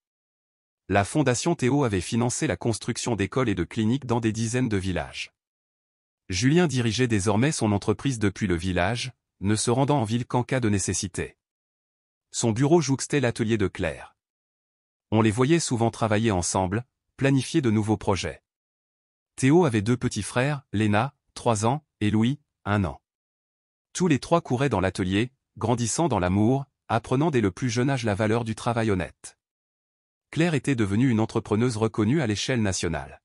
La Fondation Théo avait financé la construction d'écoles et de cliniques dans des dizaines de villages. Julien dirigeait désormais son entreprise depuis le village, ne se rendant en ville qu'en cas de nécessité. Son bureau jouxtait l'atelier de Claire. On les voyait souvent travailler ensemble, planifier de nouveaux projets. Théo avait 2 petits frères, Léna, 3 ans, et Louis, 1 an. Tous les 3 couraient dans l'atelier, grandissant dans l'amour, apprenant dès le plus jeune âge la valeur du travail honnête. Claire était devenue une entrepreneuse reconnue à l'échelle nationale.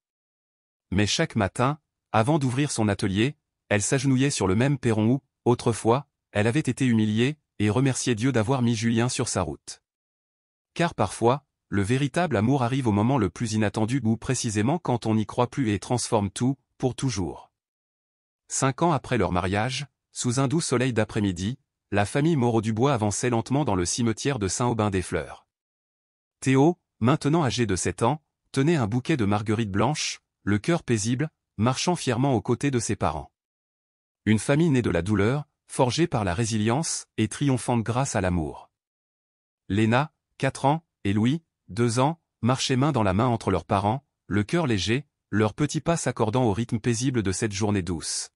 Mais chaque matin, avant d'ouvrir son atelier, elle s'agenouillait sur le même perron où, autrefois, elle avait été humiliée, et remerciait Dieu d'avoir mis Julien sur sa route. Car parfois, le véritable amour arrive au moment le plus inattendu ou précisément quand on n'y croit plus et transforme tout, pour toujours. 5 ans après leur mariage, sous un doux soleil d'après-midi, la famille Moreau-Dubois avançait lentement dans le cimetière de Saint-Aubin-des-Fleurs. Théo, maintenant âgé de 7 ans, tenait un bouquet de marguerites blanches, le cœur paisible, marchant fièrement aux côtés de ses parents. Une famille née de la douleur, forgée par la résilience et triomphante grâce à l'amour. Léna, 4 ans, et Louis, 2 ans, marchaient main dans la main entre leurs parents, le cœur léger, leurs petits pas s'accordant au rythme paisible de cette journée douce.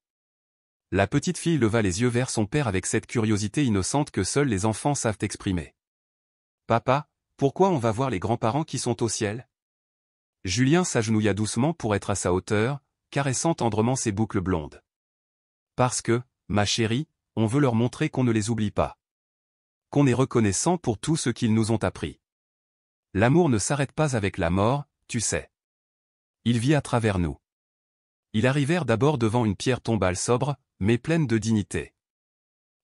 La petite fille leva les yeux vers son père avec cette curiosité innocente que seuls les enfants savent exprimer. « Papa, pourquoi on va voir les grands-parents qui sont au ciel ?» Julien s'agenouilla doucement pour être à sa hauteur, caressant tendrement ses boucles blondes. « Parce que, ma chérie, on veut leur montrer qu'on ne les oublie pas. Qu'on est reconnaissant pour tout ce qu'ils nous ont appris. L'amour ne s'arrête pas avec la mort, tu sais. Il vit à travers nous. » Ils arrivèrent d'abord devant une pierre tombale sobre, mais pleine de dignité.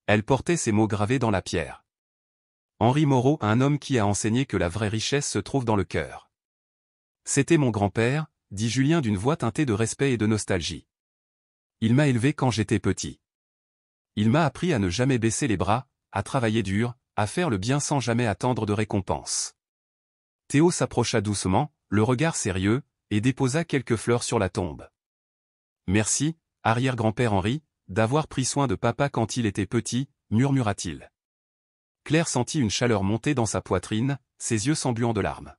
Elle portait ces mots gravés dans la pierre. Henri Moreau, un homme qui a enseigné que la vraie richesse se trouve dans le cœur. C'était mon grand-père, dit Julien d'une voix teintée de respect et de nostalgie. Il m'a élevé quand j'étais petit. Il m'a appris à ne jamais baisser les bras, à travailler dur, à faire le bien sans jamais attendre de récompense. Théo s'approcha doucement, le regard sérieux, et déposa quelques fleurs sur la tombe. Merci, arrière-grand-père Henri, d'avoir pris soin de papa quand il était petit, murmura-t-il. Claire sentit une chaleur monter dans sa poitrine, ses yeux s'embuant de larmes.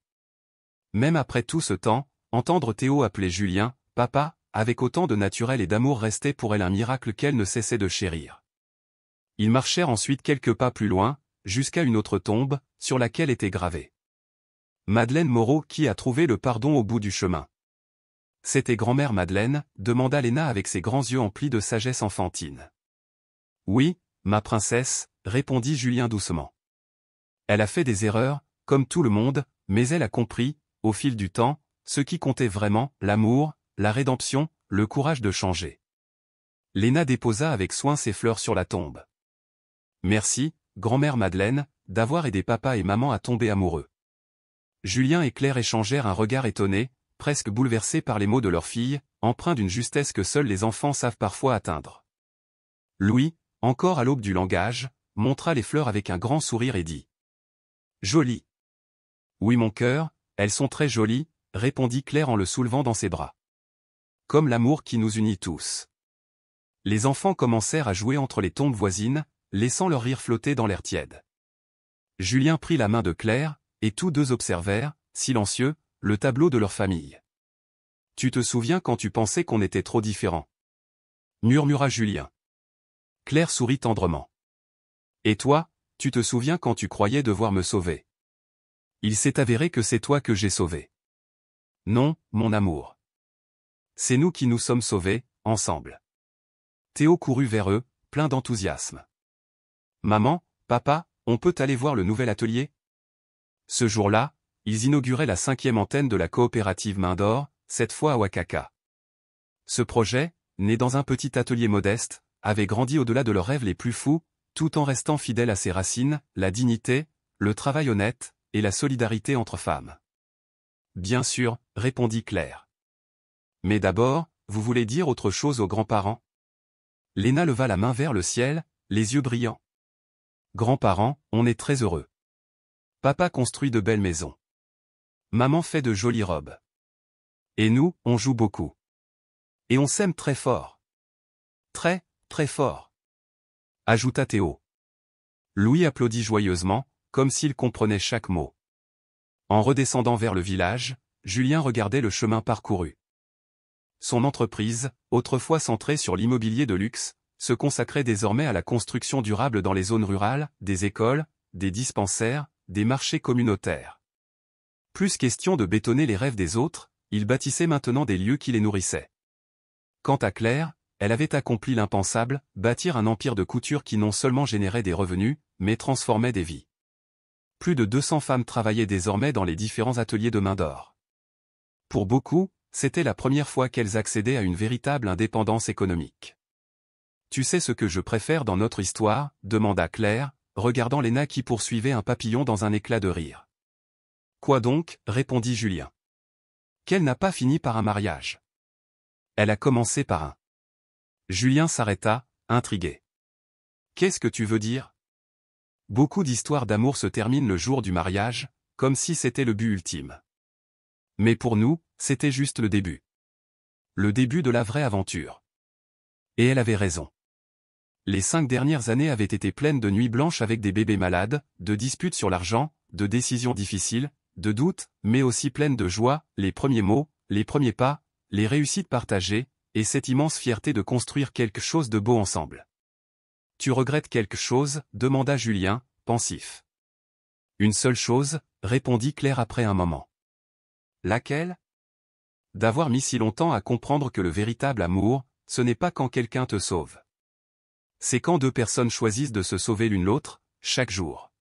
Même après tout ce temps, entendre Théo appeler Julien, papa, avec autant de naturel et d'amour restait pour elle un miracle qu'elle ne cessait de chérir. Ils marchèrent ensuite quelques pas plus loin, jusqu'à une autre tombe, sur laquelle était gravé Madeleine Moreau qui a trouvé le pardon au bout du chemin. C'était grand-mère Madeleine, demanda Léna avec ses grands yeux emplis de sagesse enfantine. Oui, ma princesse, répondit Julien doucement. Elle a fait des erreurs, comme tout le monde, mais elle a compris, au fil du temps, ce qui comptait vraiment, l'amour, la rédemption, le courage de changer. Léna déposa avec soin ses fleurs sur la tombe. Merci, grand-mère Madeleine, d'avoir aidé papa et maman à tomber amoureux. Julien et Claire échangèrent un regard étonné, presque bouleversés par les mots de leur fille, empreints d'une justesse que seuls les enfants savent parfois atteindre. Louis, encore à l'aube du langage, montra les fleurs avec un grand sourire et dit « Jolies. »« Oui mon cœur, elles sont très jolies, » répondit Claire en le soulevant dans ses bras. « Comme l'amour qui nous unit tous. » Les enfants commencèrent à jouer entre les tombes voisines, laissant leur rire flotter dans l'air tiède. Julien prit la main de Claire, et tous deux observèrent, silencieux, le tableau de leur famille. « Tu te souviens quand tu pensais qu'on était trop différents ?» murmura Julien. Claire sourit tendrement. « Et toi, tu te souviens quand tu croyais devoir me sauver ? Il s'est avéré que c'est toi que j'ai sauvé. » « Non, mon amour. C'est nous qui nous sommes sauvés, ensemble. » Théo courut vers eux, plein d'enthousiasme. « Maman, papa, on peut aller voir le nouvel atelier ?» Ce jour-là, ils inauguraient la 5e antenne de la coopérative Main d'Or, cette fois à Ouakaka. Ce projet, né dans un petit atelier modeste, avait grandi au-delà de leurs rêves les plus fous, tout en restant fidèle à ses racines, la dignité, le travail honnête, et la solidarité entre femmes. « Bien sûr, » répondit Claire. « Mais d'abord, vous voulez dire autre chose aux grands-parents ?» Léna leva la main vers le ciel, les yeux brillants. « Grands-parents, on est très heureux. Papa construit de belles maisons. Maman fait de jolies robes. Et nous, on joue beaucoup. Et on s'aime très fort. Très, très fort. » ajouta Théo. Louis applaudit joyeusement, comme s'il comprenait chaque mot. En redescendant vers le village, Julien regardait le chemin parcouru. Son entreprise, autrefois centrée sur l'immobilier de luxe, se consacrait désormais à la construction durable dans les zones rurales, des écoles, des dispensaires, des marchés communautaires. Plus question de bétonner les rêves des autres, il bâtissait maintenant des lieux qui les nourrissaient. Quant à Claire, elle avait accompli l'impensable, bâtir un empire de couture qui non seulement générait des revenus, mais transformait des vies. Plus de 200 femmes travaillaient désormais dans les différents ateliers de Main d'Or. Pour beaucoup, c'était la première fois qu'elles accédaient à une véritable indépendance économique. « Tu sais ce que je préfère dans notre histoire ?» demanda Claire, regardant Léna qui poursuivait un papillon dans un éclat de rire. Quoi donc, répondit Julien. Qu'elle n'a pas fini par un mariage. Elle a commencé par un. Julien s'arrêta, intrigué. Qu'est-ce que tu veux dire? Beaucoup d'histoires d'amour se terminent le jour du mariage, comme si c'était le but ultime. Mais pour nous, c'était juste le début. Le début de la vraie aventure. Et elle avait raison. Les 5 dernières années avaient été pleines de nuits blanches avec des bébés malades, de disputes sur l'argent, de décisions difficiles, de doutes, mais aussi pleines de joie, les premiers mots, les premiers pas, les réussites partagées, et cette immense fierté de construire quelque chose de beau ensemble. Tu regrettes quelque chose? Demanda Julien, pensif. Une seule chose, répondit Claire après un moment. Laquelle? D'avoir mis si longtemps à comprendre que le véritable amour, ce n'est pas quand quelqu'un te sauve. C'est quand 2 personnes choisissent de se sauver l'une l'autre, chaque jour.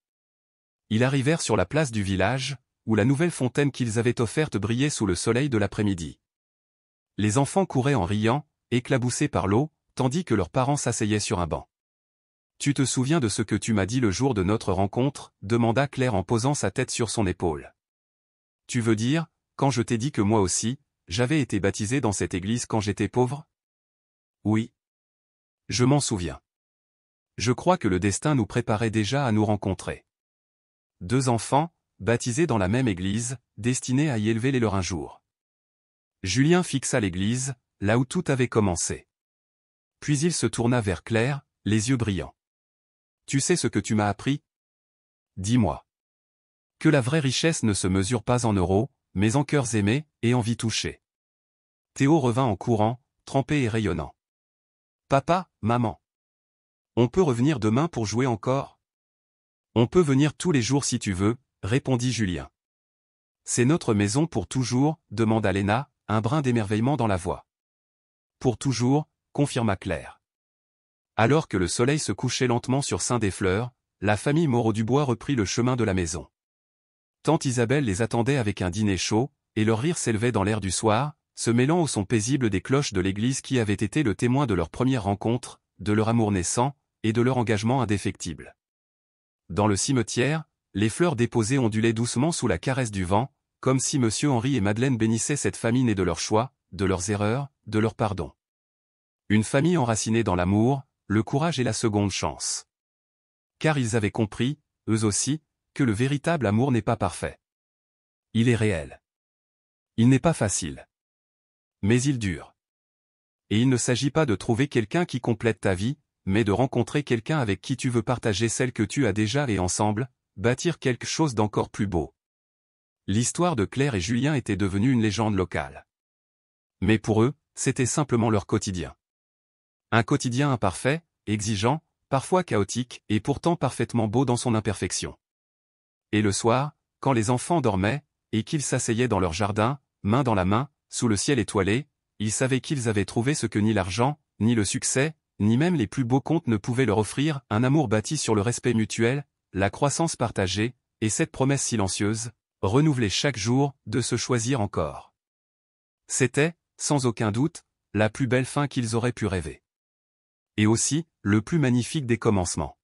Ils arrivèrent sur la place du village, où la nouvelle fontaine qu'ils avaient offerte brillait sous le soleil de l'après-midi. Les enfants couraient en riant, éclaboussés par l'eau, tandis que leurs parents s'asseyaient sur un banc. « Tu te souviens de ce que tu m'as dit le jour de notre rencontre ?» demanda Claire en posant sa tête sur son épaule. « Tu veux dire, quand je t'ai dit que moi aussi, j'avais été baptisé dans cette église quand j'étais pauvre? » Oui. Je m'en souviens. Je crois que le destin nous préparait déjà à nous rencontrer. 2 enfants, baptisés dans la même église, destinés à y élever les leurs un jour. Julien fixa l'église, là où tout avait commencé. Puis il se tourna vers Claire, les yeux brillants. « Tu sais ce que tu m'as appris? Dis-moi. Que la vraie richesse ne se mesure pas en euros, mais en cœurs aimés, et en vies touchées. » Théo revint en courant, trempé et rayonnant. « Papa, maman. On peut revenir demain pour jouer encore? » « On peut venir tous les jours si tu veux, » répondit Julien. « C'est notre maison pour toujours, » demanda Léna, un brin d'émerveillement dans la voix. « Pour toujours, » confirma Claire. Alors que le soleil se couchait lentement sur Saint-des-Fleurs, la famille Moreau-Dubois reprit le chemin de la maison. Tante Isabelle les attendait avec un dîner chaud, et leur rire s'élevait dans l'air du soir, se mêlant au son paisible des cloches de l'église qui avait été le témoin de leur première rencontre, de leur amour naissant, et de leur engagement indéfectible. Dans le cimetière, les fleurs déposées ondulaient doucement sous la caresse du vent, comme si Monsieur Henri et Madeleine bénissaient cette famille née de leur choix, de leurs erreurs, de leur pardon. Une famille enracinée dans l'amour, le courage et la seconde chance. Car ils avaient compris, eux aussi, que le véritable amour n'est pas parfait. Il est réel. Il n'est pas facile. Mais il dure. Et il ne s'agit pas de trouver quelqu'un qui complète ta vie, mais de rencontrer quelqu'un avec qui tu veux partager celle que tu as déjà et ensemble, bâtir quelque chose d'encore plus beau. L'histoire de Claire et Julien était devenue une légende locale. Mais pour eux, c'était simplement leur quotidien. Un quotidien imparfait, exigeant, parfois chaotique, et pourtant parfaitement beau dans son imperfection. Et le soir, quand les enfants dormaient, et qu'ils s'asseyaient dans leur jardin, main dans la main, sous le ciel étoilé, ils savaient qu'ils avaient trouvé ce que ni l'argent, ni le succès, ni même les plus beaux contes ne pouvaient leur offrir, un amour bâti sur le respect mutuel, la croissance partagée, et cette promesse silencieuse, renouvelée chaque jour, de se choisir encore. C'était, sans aucun doute, la plus belle fin qu'ils auraient pu rêver. Et aussi, le plus magnifique des commencements.